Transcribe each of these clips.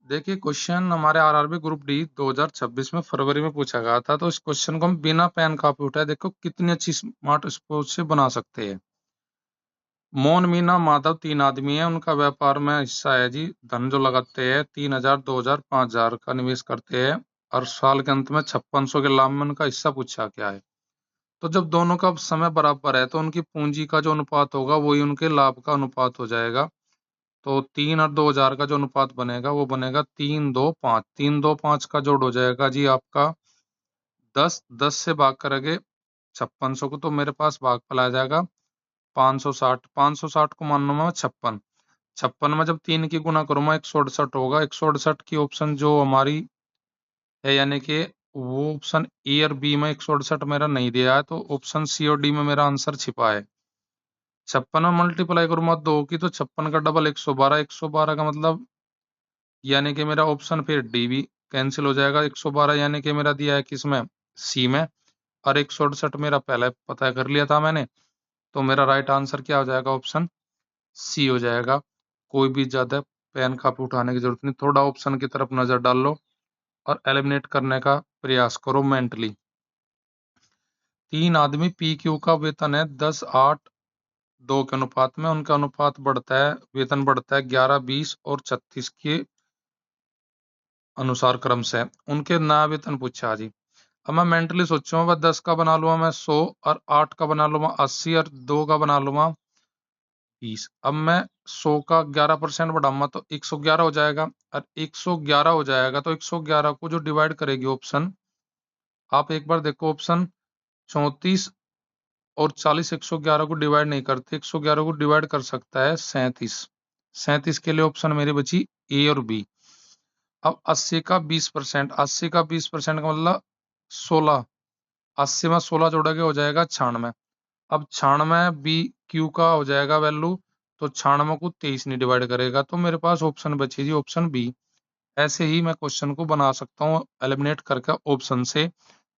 देखिए क्वेश्चन हमारे RRB group D 2026 में फरवरी में पूछा गया था। तो इस क्वेश्चन को हम बिना पेन कॉपी उठाए देखो कितनी अच्छी स्मार्ट स्पोर्ट से बना सकते हैं। मोहन मीना माधव 3 आदमी है, उनका व्यापार में हिस्सा है जी। धन जो लगाते हैं 3,000, 2,000, 5,000 का निवेश करते हैं और साल के अंत में 5600 के लाभ में उनका हिस्सा पूछा क्या है। तो जब दोनों का समय बराबर है तो उनकी पूंजी का जो अनुपात होगा वही उनके लाभ का अनुपात हो जाएगा। तो 3 और 2,000 का जो अनुपात बनेगा वो बनेगा 3-2-5। 3-2-5 का जोड़ हो जाएगा जी आपका 10। 10 से भाग करेंगे 5600 को तो मेरे पास भागफल आ जाएगा 560। 560 को मान लूंगा मैं 56। 56 में जब 3 की गुना करूंगा 168 होगा। 168 की ऑप्शन जो हमारी है, यानी कि वो ऑप्शन ए और बी में 168 मेरा नहीं दिया है, तो ऑप्शन सी और डी में मेरा आंसर छिपा है। 56 में मल्टीप्लाई करूंगा 2 की तो 56 का डबल 112। 112 का मतलब यानी कि मेरा ऑप्शन फिर डी भी कैंसिल हो जाएगा। 112 यानी कि मेरा दिया है किसमें, सी में, और 168 मेरा पहले पता कर लिया था मैंने। तो मेरा राइट आंसर क्या हो जाएगा, ऑप्शन सी हो जाएगा। कोई भी ज्यादा पेन कापी उठाने की जरूरत नहीं, थोड़ा ऑप्शन की तरफ नजर डाल लो और एलिमिनेट करने का प्रयास करो मेंटली। 3 आदमी पी क्यू का वेतन है 10-8-2 के अनुपात में। उनका अनुपात बढ़ता है, वेतन बढ़ता है 11, 20 और 36 के अनुसार क्रम से। उनके नया वेतन पूछा जी। अब मैं मेंटली सोचूंगा 10 का बना लूंगा मैं 100 और 8 का बना लूंगा 80 और 2 का बना लूंगा 20। अब मैं 100 का 11% बढ़ाऊंगा तो 111 हो जाएगा, और 111 हो जाएगा तो 111 को जो डिवाइड करेगी ऑप्शन, आप एक बार देखो ऑप्शन 34 और 40 111 को डिवाइड नहीं करते। 111 को डिवाइड कर सकता है 37। 37 के लिए ऑप्शन मेरी बची ए और बी। अब 80 का 20%, 80 का 20% का मतलब 16। 80 में 16 जोड़ोगे हो जाएगा 96। अब 96 बी क्यू का हो जाएगा वैल्यू, तो 96 को 23 नहीं डिवाइड करेगा, तो मेरे पास ऑप्शन बची जी ऑप्शन बी। ऐसे ही मैं क्वेश्चन को बना सकता हूँ एलिमिनेट करके ऑप्शन से,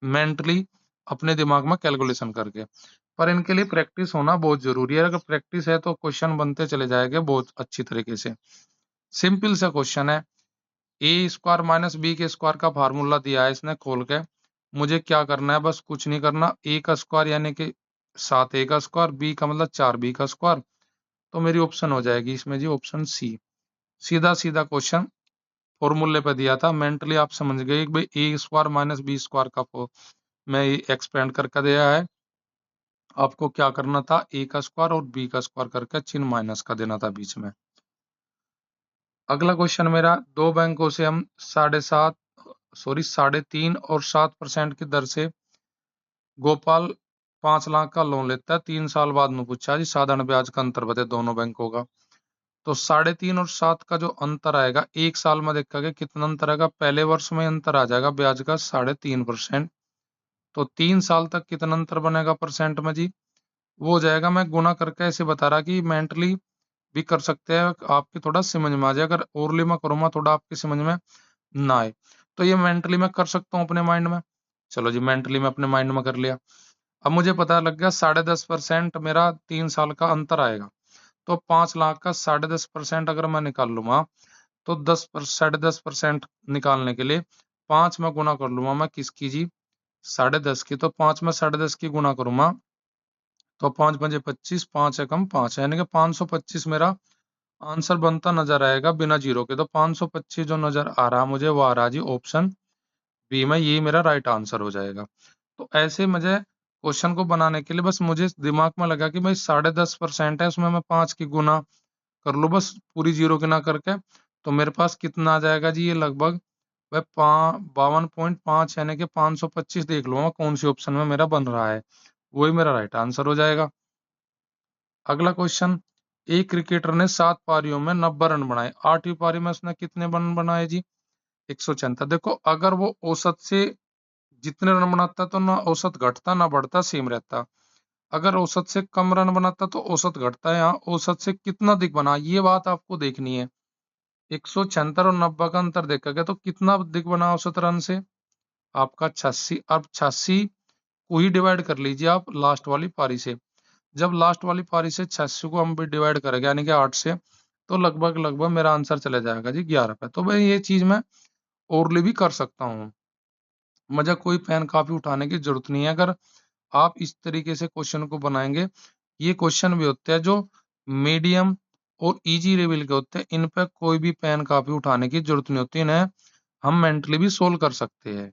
मेंटली अपने दिमाग में कैलकुलेशन करके। पर इनके लिए प्रैक्टिस होना बहुत जरूरी है। अगर प्रैक्टिस है तो क्वेश्चन बनते चले जाएंगे बहुत अच्छी तरीके से। सिंपल सा क्वेश्चन है, ए स्क्वायर माइनस बी के स्क्वायर का फार्मूला दिया है इसने खोल के। मुझे क्या करना है, बस कुछ नहीं करना। ए का स्क्वायर यानी कि 7 ए का स्क्वायर, बी का मतलब 4 बी का स्क्वायर। तो मेरी ऑप्शन हो जाएगी इसमें जी ऑप्शन सी। सीधा सीधा क्वेश्चन फॉर्मूले पे दिया था, मेंटली आप समझ गए कि भाई ए स्क्वायर माइनस बी स्क्वायर का मैं एक्सपेंड करके दिया है। आपको क्या करना था, ए का स्क्वायर और बी का स्क्वायर करके चिन्ह माइनस का देना था बीच में। अगला क्वेश्चन मेरा, दो बैंकों से हम 3.5 और 7% की दर से गोपाल 5 लाख का लोन लेता है। 3 साल बाद में पूछा जी साधारण ब्याज का अंतर बताए दोनों बैंकों का। तो 3.5 और 7 का जो अंतर आएगा, एक साल में देखा गया कितना अंतर आएगा, पहले वर्ष में अंतर आ जाएगा ब्याज का 3.5%। तो 3 साल तक कितना अंतर बनेगा परसेंट में जी, वो हो जाएगा, मैं गुना करके ऐसे बता रहा कि मेंटली भी कर सकते हैं, आपकी थोड़ा समझ में आ जाए। अगर ओरली में करूंगा थोड़ा आपकी समझ में ना आए, तो ये मेंटली मैं कर सकता हूँ अपने माइंड में। चलो जी, मेंटली मैं अपने माइंड में कर लिया। अब मुझे पता लग गया 10.5% मेरा 3 साल का अंतर आएगा। तो 5 लाख का 10.5% अगर मैं निकाल लूंगा, तो 10.5% निकालने के लिए 5 में गुना कर लूंगा मैं किसकी जी, 10.5 की। तो 5 में 10.5 की गुना करूंगा तो 5×5 = 25, 5 एकम 5, यानी कि 525 मेरा आंसर बनता नजर आएगा बिना जीरो के। तो 525 जो नजर आ रहा मुझे वो आ रहा जी ऑप्शन बी में, ये मेरा राइट आंसर हो जाएगा। तो ऐसे मुझे क्वेश्चन को बनाने के लिए बस मुझे दिमाग में लगा कि भाई 10.5% है, उसमें मैं 5 की गुना कर लूँ बस पूरी जीरो की ना करके। तो मेरे पास कितना आ जाएगा जी, ये लगभग वह 52.5 यानी कि 525 देख लूंगा कौन सी ऑप्शन में मेरा बन रहा है, वही मेरा राइट आंसर हो जाएगा। अगला क्वेश्चन, एक क्रिकेटर ने 7 पारियों में 90 रन बनाए, 8वीं पारी में उसने कितने रन बनाए जी, 176। देखो अगर वो औसत से जितने रन बनाता तो ना औसत घटता ना बढ़ता, सेम रहता। अगर औसत से कम रन बनाता तो औसत घटता है, यहाँ औसत से कितना अधिक बना ये बात आपको देखनी है। 176 और 90 का अंतर देखा गया तो कितना अधिक बना औसत रन से, आपका 86। अब 86 को ही डिवाइड कर लीजिए आप लास्ट वाली पारी से। जब लास्ट वाली पारी से 86 को हम भी डिवाइड करेंगे यानी कि 8 से, तो लगभग लगभग मेरा आंसर चले जाएगा जी 11 पे। तो भाई ये चीज मैं ओरली भी कर सकता हूँ, मुझे कोई पेन कापी उठाने की जरूरत नहीं है। अगर आप इस तरीके से क्वेश्चन को बनाएंगे, ये क्वेश्चन भी होते हैं जो मीडियम और इजी लेवल के होते हैं, इन पे कोई भी पेन कापी उठाने की जरूरत नहीं होती, इन्हें हम मेंटली भी सोल्व कर सकते हैं।